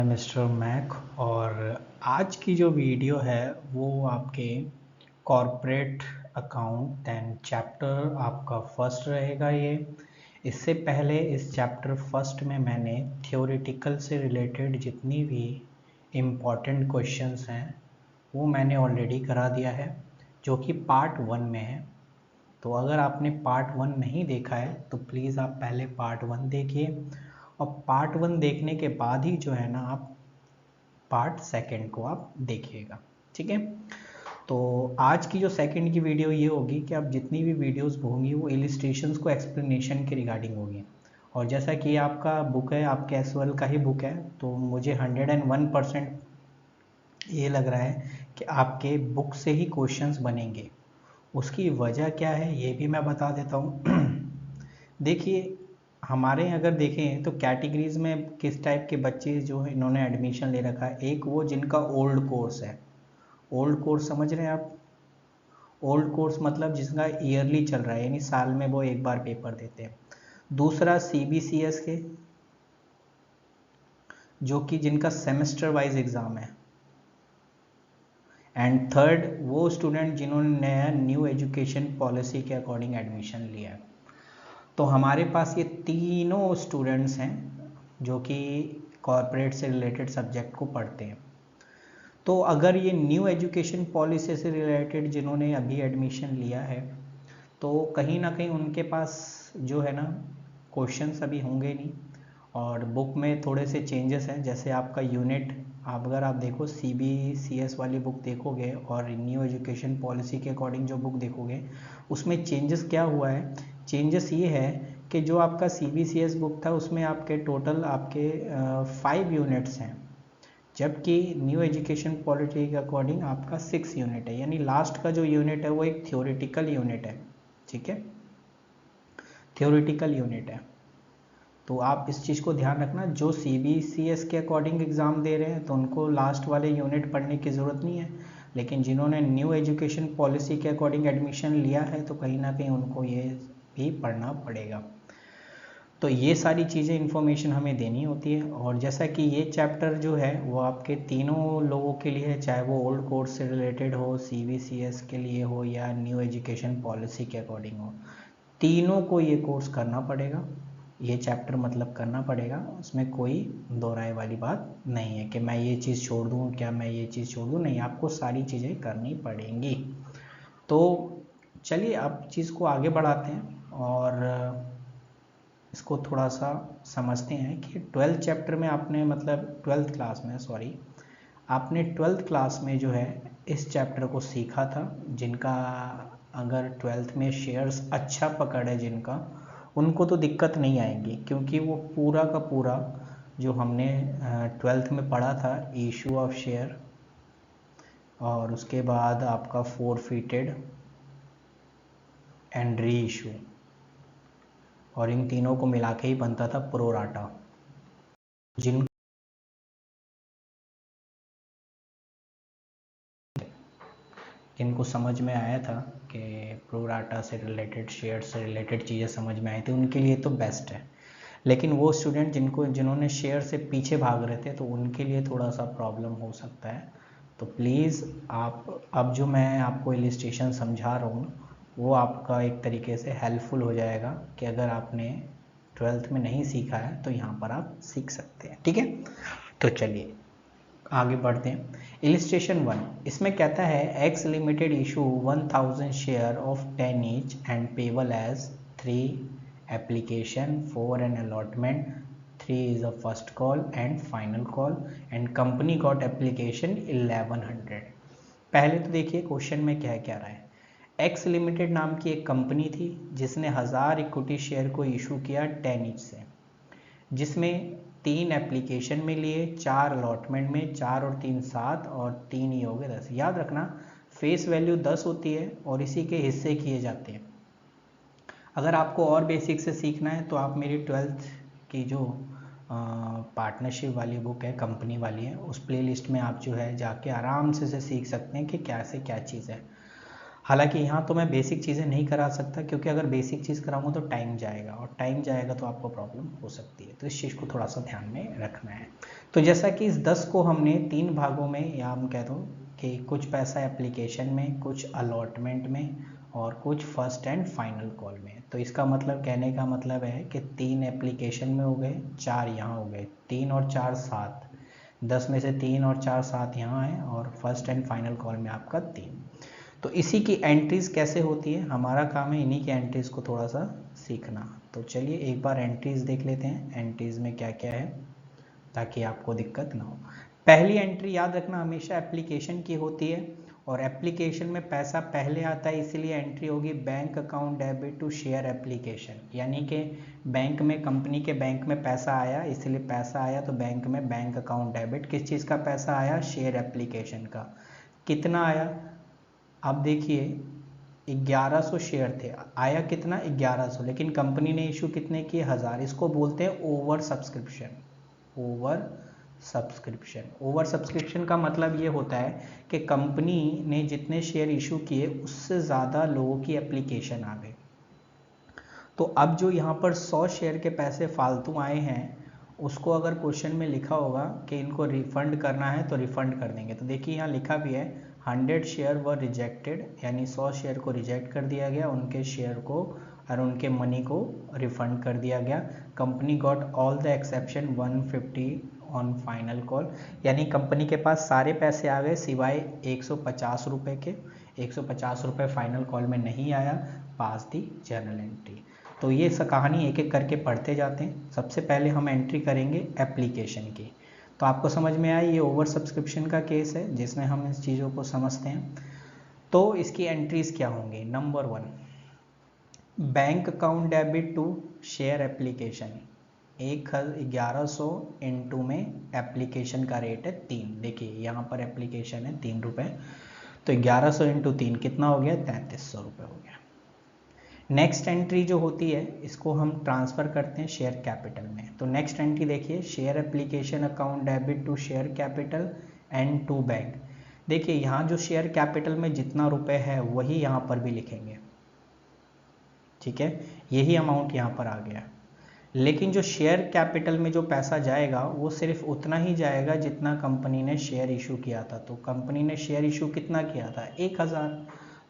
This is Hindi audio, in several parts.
मिस्टर मैक और आज की जो वीडियो है वो आपके कॉरपोरेट अकाउंट दैन चैप्टर आपका फर्स्ट रहेगा। ये इससे पहले इस चैप्टर फर्स्ट में मैंने थ्योरेटिकल से रिलेटेड जितनी भी इम्पॉर्टेंट क्वेश्चंस हैं वो मैंने ऑलरेडी करा दिया है, जो कि पार्ट 1 में है। तो अगर आपने पार्ट 1 नहीं देखा है तो प्लीज़ आप पहले पार्ट 1 देखिए, और पार्ट 1 देखने के बाद ही जो है ना आप पार्ट सेकंड को आप देखिएगा। ठीक है, तो आज की जो सेकंड की वीडियो ये होगी कि आप जितनी भी वीडियोस होंगी वो इलिस्ट्रेशंस को एक्सप्लेनेशन के रिगार्डिंग होगी। और जैसा कि आपका बुक है, आपके एसवाल का ही बुक है, तो मुझे 101% ये लग रहा है कि आपके बुक से ही क्वेश्चंस बनेंगे। उसकी वजह क्या है ये भी मैं बता देता हूँ। देखिए, हमारे अगर देखें तो कैटेगरीज में किस टाइप के बच्चे जो है इन्होंने एडमिशन ले रखा है। एक वो जिनका ओल्ड कोर्स है, ओल्ड कोर्स समझ रहे हैं आप? ओल्ड कोर्स मतलब जिसका ईयरली चल रहा है, यानी साल में वो एक बार पेपर देते हैं। दूसरा CBCS के, जो कि जिनका सेमेस्टर वाइज एग्ज़ाम है। एंड थर्ड वो स्टूडेंट जिन्होंने नया न्यू एजुकेशन पॉलिसी के अकॉर्डिंग एडमिशन लिया है। तो हमारे पास ये तीनों स्टूडेंट्स हैं जो कि कॉरपोरेट से रिलेटेड सब्जेक्ट को पढ़ते हैं। तो अगर ये न्यू एजुकेशन पॉलिसी से रिलेटेड जिन्होंने अभी एडमिशन लिया है तो कहीं ना कहीं उनके पास जो है ना क्वेश्चंस अभी होंगे नहीं, और बुक में थोड़े से चेंजेस हैं। जैसे आपका यूनिट, आप अगर आप देखो CBCS वाली बुक देखोगे और न्यू एजुकेशन पॉलिसी के अकॉर्डिंग जो बुक देखोगे उसमें चेंजेस क्या हुआ है। चेंजेस ये है कि जो आपका CBCS बुक था उसमें आपके टोटल आपके 5 यूनिट्स हैं, जबकि न्यू एजुकेशन पॉलिसी के अकॉर्डिंग आपका 6 यूनिट है। यानी लास्ट का जो यूनिट है वो एक थ्योरेटिकल यूनिट है। ठीक है, थ्योरेटिकल यूनिट है। तो आप इस चीज़ को ध्यान रखना, जो CBCS के अकॉर्डिंग एग्ज़ाम दे रहे हैं तो उनको लास्ट वाले यूनिट पढ़ने की ज़रूरत नहीं है, लेकिन जिन्होंने न्यू एजुकेशन पॉलिसी के अकॉर्डिंग एडमिशन लिया है तो कहीं ना कहीं उनको ये भी पढ़ना पड़ेगा। तो ये सारी चीज़ें इन्फॉर्मेशन हमें देनी होती है। और जैसा कि ये चैप्टर जो है वो आपके तीनों लोगों के लिए है, चाहे वो ओल्ड कोर्स से रिलेटेड हो, CBCS के लिए हो या न्यू एजुकेशन पॉलिसी के अकॉर्डिंग हो, तीनों को ये कोर्स करना पड़ेगा। ये चैप्टर मतलब करना पड़ेगा, उसमें कोई दो राय वाली बात नहीं है कि मैं ये चीज़ छोड़ दूँ, क्या मैं ये चीज़ छोड़ दूँ, नहीं, आपको सारी चीज़ें करनी पड़ेंगी। तो चलिए अब चीज़ को आगे बढ़ाते हैं और इसको थोड़ा सा समझते हैं कि 12th चैप्टर में आपने मतलब 12th क्लास में, सॉरी, आपने 12th क्लास में जो है इस चैप्टर को सीखा था। जिनका अगर 12th में शेयर्स अच्छा पकड़ है जिनका, उनको तो दिक्कत नहीं आएगी, क्योंकि वो पूरा का पूरा जो हमने 12th में पढ़ा था, इशू ऑफ शेयर और उसके बाद आपका फोरफिटेड एंड री इशू, और इन तीनों को मिला के ही बनता था प्रोराटा। जिन जिनको समझ में आया था कि प्रोराटा से रिलेटेड, शेयर से रिलेटेड चीज़ें समझ में आई थी, उनके लिए तो बेस्ट है। लेकिन वो स्टूडेंट जिन्होंने शेयर से पीछे भाग रहे थे तो उनके लिए थोड़ा सा प्रॉब्लम हो सकता है। तो प्लीज़ आप अब जो मैं आपको इलिस्ट्रेशन समझा रहा हूँ वो आपका एक तरीके से हेल्पफुल हो जाएगा कि अगर आपने 12th में नहीं सीखा है तो यहाँ पर आप सीख सकते हैं। ठीक है, तो चलिए आगे बढ़ते हैं। इलिस्ट्रेशन 1 इसमें कहता है X limited issue 1000 share of 10 each and payable as 3 application 4 on allotment 3 is a first call and final call and company got application 1100। पहले तो देखिए क्वेश्चन में क्या क्या रहा है। एक्स लिमिटेड नाम की एक कंपनी थी जिसने 1000 इक्विटी शेयर को इशू किया 10 ईच से, जिसमें 3 एप्लीकेशन में लिए, 4 अलॉटमेंट में, 4 और 3 7 और 3 ही हो गए 10। याद रखना फेस वैल्यू 10 होती है और इसी के हिस्से किए जाते हैं। अगर आपको और बेसिक से सीखना है तो आप मेरी 12th की जो पार्टनरशिप वाली बुक है, कंपनी वाली है, उस प्लेलिस्ट में आप जो है जाके आराम से सीख सकते हैं कि क्या से क्या चीज़ है। हालांकि यहाँ तो मैं बेसिक चीज़ें नहीं करा सकता, क्योंकि अगर बेसिक चीज़ कराऊंगा तो टाइम जाएगा, और टाइम जाएगा तो आपको प्रॉब्लम हो सकती है, तो इस चीज़ को थोड़ा सा ध्यान में रखना है। तो जैसा कि इस 10 को हमने 3 भागों में, या हम कह दो कि कुछ पैसा एप्लीकेशन में, कुछ अलॉटमेंट में, और कुछ फर्स्ट एंड फाइनल कॉल में। तो इसका मतलब, कहने का मतलब है कि 3 एप्लीकेशन में हो गए, 4 यहाँ हो गए, 3 और 4 7, 10 में से 3 और 4 7 यहाँ है, और फर्स्ट एंड फाइनल कॉल में आपका 3। तो इसी की एंट्रीज कैसे होती है, हमारा काम है इन्हीं की एंट्रीज को थोड़ा सा सीखना। तो चलिए एक बार एंट्रीज देख लेते हैं, एंट्रीज में क्या क्या है, ताकि आपको दिक्कत ना हो। पहली एंट्री याद रखना हमेशा एप्लीकेशन की होती है, और एप्लीकेशन में पैसा पहले आता है, इसीलिए एंट्री होगी bank account debit to share application. यानी कि बैंक में, कंपनी के बैंक में पैसा आया, इसलिए पैसा आया तो बैंक में बैंक अकाउंट डेबिट। किस चीज़ का पैसा आया, शेयर एप्लीकेशन का। कितना आया, आप देखिए 1100 शेयर थे, आया कितना 1100, लेकिन कंपनी ने इशू कितने किए, 1000। इसको बोलते हैं over subscription. Over subscription, over subscription का मतलब ये होता है कि कंपनी ने जितने शेयर इशू किए उससे ज़्यादा लोगों की एप्लीकेशन आ गई। तो अब जो यहाँ पर 100 शेयर के पैसे फालतू आए हैं, उसको अगर क्वेश्चन में लिखा होगा कि इनको रिफंड करना है तो रिफंड कर देंगे। तो देखिए यहाँ लिखा भी है 100 शेयर वर रिजेक्टेड, यानी 100 शेयर को रिजेक्ट कर दिया गया, उनके शेयर को और उनके मनी को रिफंड कर दिया गया। Company got all the exception 150 on final call, यानी कंपनी के पास सारे पैसे आ गए सिवाय 150 रुपये के। 150 रुपये फाइनल कॉल में नहीं आया, पास दी जर्नल एंट्री। तो ये कहानी एक एक करके पढ़ते जाते हैं। सबसे पहले हम एंट्री करेंगे एप्लीकेशन की। तो आपको समझ में आया, ये ओवर सब्सक्रिप्शन का केस है जिसमें हम इस चीज़ों को समझते हैं। तो इसकी एंट्रीज क्या होंगी, number 1 bank account debit to share application, 1100 into में एप्लीकेशन का रेट है 3। देखिए यहाँ पर एप्लीकेशन है 3 रुपये, तो 1100 इंटू 3 कितना हो गया, 3300 रुपये हो गया। नेक्स्ट एंट्री जो होती है इसको हम ट्रांसफ़र करते हैं शेयर कैपिटल में। तो नेक्स्ट एंट्री देखिए, share application account debit to share capital and to bank. देखिए यहाँ जो शेयर कैपिटल में जितना रुपए है वही यहाँ पर भी लिखेंगे, ठीक है, यही अमाउंट यहाँ पर आ गया। लेकिन जो शेयर कैपिटल में जो पैसा जाएगा वो सिर्फ उतना ही जाएगा जितना कंपनी ने शेयर इशू किया था। तो कंपनी ने शेयर इशू कितना किया था, 1000,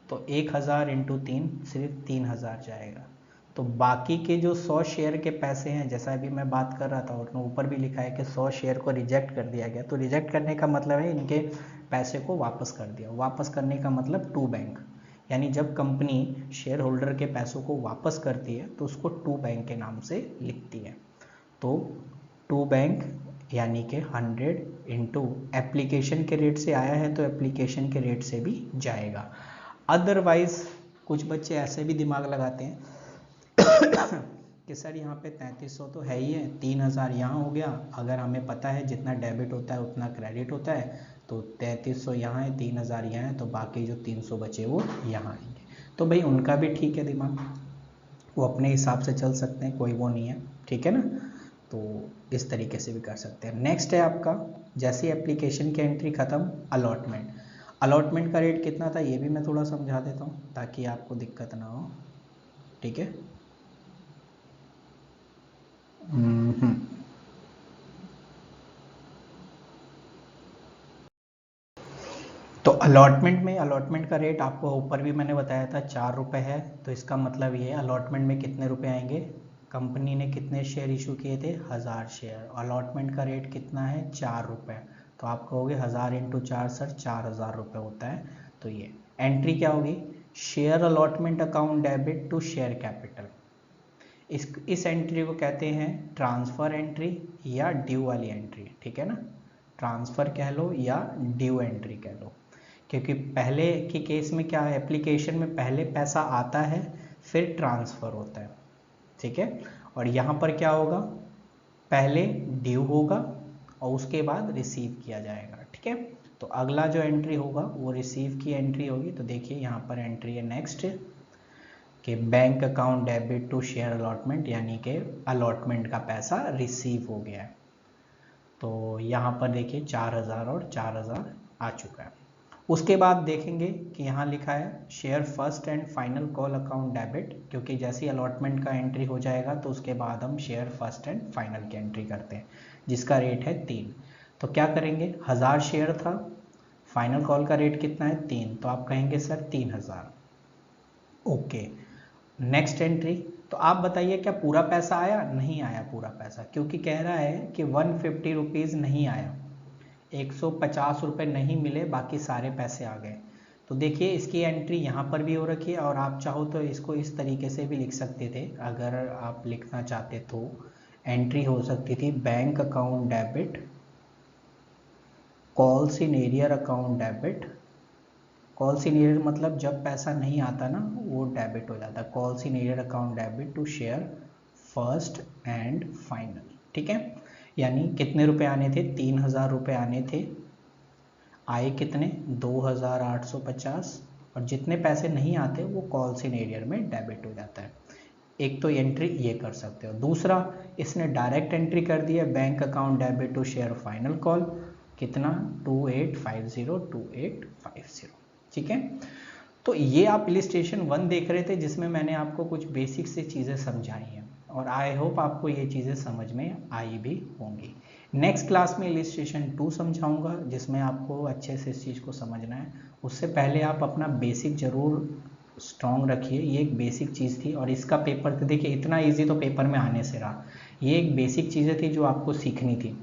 तो 1000 इंटू 3 सिर्फ 3000 जाएगा। तो बाकी के जो 100 शेयर के पैसे हैं, जैसा अभी मैं बात कर रहा था और ऊपर भी लिखा है कि 100 शेयर को रिजेक्ट कर दिया गया, तो रिजेक्ट करने का मतलब है इनके पैसे को वापस कर दिया। वापस करने का मतलब टू बैंक, यानी जब कंपनी शेयर होल्डर के पैसों को वापस करती है तो उसको टू बैंक के नाम से लिखती है। तो टू बैंक यानी कि 100 इंटू एप्लीकेशन के रेट से आया है तो एप्लीकेशन के रेट से भी जाएगा। अदरवाइज कुछ बच्चे ऐसे भी दिमाग लगाते हैं कि सर यहाँ पे 3300 तो है ही है, 3000 यहाँ हो गया, अगर हमें पता है जितना डेबिट होता है उतना क्रेडिट होता है, तो 3300 यहाँ है, 3000 यहाँ है, तो बाकी जो 300 बचे वो यहाँ आएंगे। तो भाई उनका भी ठीक है दिमाग, वो अपने हिसाब से चल सकते हैं, कोई वो नहीं है, ठीक है ना। तो इस तरीके से भी कर सकते हैं। नेक्स्ट है आपका, जैसे एप्लीकेशन की एंट्री खत्म, अलॉटमेंट। अलॉटमेंट का रेट कितना था ये भी मैं थोड़ा समझा देता हूँ ताकि आपको दिक्कत ना हो, ठीक है। तो अलॉटमेंट में, अलॉटमेंट का रेट आपको ऊपर भी मैंने बताया था 4 रुपये है। तो इसका मतलब ये अलॉटमेंट में कितने रुपए आएंगे, कंपनी ने कितने शेयर इशू किए थे, 1000 शेयर, अलॉटमेंट का रेट कितना है, 4 रुपये। तो आप कहोगे 1000 इंटू 4 सर 4000 रुपये होता है। तो ये एंट्री क्या होगी, share allotment account debit to share capital. इस एंट्री को कहते हैं ट्रांसफ़र एंट्री या ड्यू वाली एंट्री, ठीक है ना। ट्रांसफ़र कह लो या ड्यू एंट्री कह लो, क्योंकि पहले के केस में क्या है, एप्लीकेशन में पहले पैसा आता है फिर ट्रांसफ़र होता है, ठीक है। और यहाँ पर क्या होगा, पहले ड्यू होगा और उसके बाद रिसीव किया जाएगा, ठीक है। तो अगला जो एंट्री होगा वो रिसीव की एंट्री होगी। तो देखिए यहाँ पर एंट्री है नेक्स्ट कि bank account debit to share allotment, यानी कि अलॉटमेंट का पैसा रिसीव हो गया है। तो यहाँ पर देखिए 4000 और 4000 आ चुका है। उसके बाद देखेंगे कि यहाँ लिखा है share first and final call account debit, क्योंकि जैसे ही अलॉटमेंट का एंट्री हो जाएगा तो उसके बाद हम शेयर फर्स्ट एंड फाइनल की एंट्री करते हैं, जिसका रेट है 3। तो क्या करेंगे, 1000 शेयर था, फाइनल कॉल का रेट कितना है 3, तो आप कहेंगे सर 3000। Okay, next entry. तो आप बताइए क्या पूरा पैसा आया? नहीं आया पूरा पैसा, क्योंकि कह रहा है कि 150 रुपीज़ नहीं आया, 150 रुपये नहीं मिले, बाकी सारे पैसे आ गए। तो देखिए इसकी एंट्री यहाँ पर भी हो रखी है, और आप चाहो तो इसको इस तरीके से भी लिख सकते थे, अगर आप लिखना चाहते तो एंट्री हो सकती थी bank account debit, calls in arrear account debit. Calls in arrear मतलब जब पैसा नहीं आता ना वो डेबिट हो जाता है, calls in arrear account debit to share first and final. ठीक है, यानी कितने रुपए आने थे, 3000 रुपये आने थे, आए कितने 2850, और जितने पैसे नहीं आते वो कॉल्स इन एरियर में डेबिट हो जाता है। एक तो एंट्री ये कर सकते हो। दूसरा, इसने डायरेक्ट एंट्री कर दिया bank account debit to share final call, कितना 2850। ठीक है, तो ये आप इलिस्ट्रेशन 1 देख रहे थे, जिसमें मैंने आपको कुछ बेसिक से चीज़ें समझाई हैं, और आई होप आपको ये चीज़ें समझ में आई भी होंगी। नेक्स्ट क्लास में इलिस्ट्रेशन 2 समझाऊंगा, जिसमें आपको अच्छे से इस चीज़ को समझना है। उससे पहले आप अपना बेसिक ज़रूर स्ट्रॉन्ग रखिए, ये एक बेसिक चीज़ थी, और इसका पेपर तो देखिए इतना ईजी तो पेपर में आने से रहा, ये एक बेसिक चीज़ें थी जो आपको सीखनी थी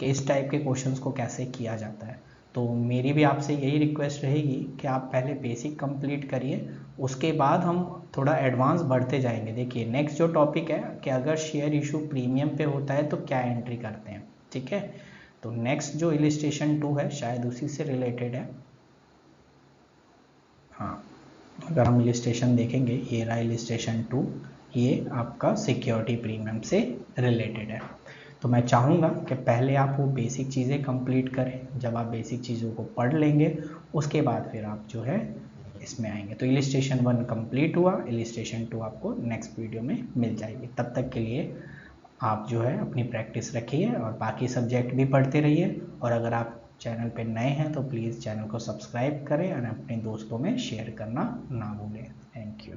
कि इस टाइप के क्वेश्चंस को कैसे किया जाता है। तो मेरी भी आपसे यही रिक्वेस्ट रहेगी कि आप पहले बेसिक कंप्लीट करिए, उसके बाद हम थोड़ा एडवांस बढ़ते जाएंगे। देखिए नेक्स्ट जो टॉपिक है कि अगर शेयर इशू प्रीमियम पे होता है तो क्या एंट्री करते हैं। ठीक है, तो नेक्स्ट जो इलिस्ट्रेशन 2 है शायद उसी से रिलेटेड है। हाँ, अगर हम इलिस्ट्रेशन देखेंगे, ये रहा इलिस्ट्रेशन 2, ये आपका सिक्योरिटी प्रीमियम से रिलेटेड है। तो मैं चाहूँगा कि पहले आप वो बेसिक चीज़ें कंप्लीट करें, जब आप बेसिक चीज़ों को पढ़ लेंगे उसके बाद फिर आप जो है इसमें आएंगे। तो इलिस्ट्रेशन 1 कंप्लीट हुआ, इलिस्ट्रेशन 2 आपको नेक्स्ट वीडियो में मिल जाएगी। तब तक के लिए आप जो है अपनी प्रैक्टिस रखिए और बाकी सब्जेक्ट भी पढ़ते रहिए, और अगर आप चैनल पे नए हैं तो प्लीज़ चैनल को सब्सक्राइब करें और अपने दोस्तों में शेयर करना ना भूलें। Thank you.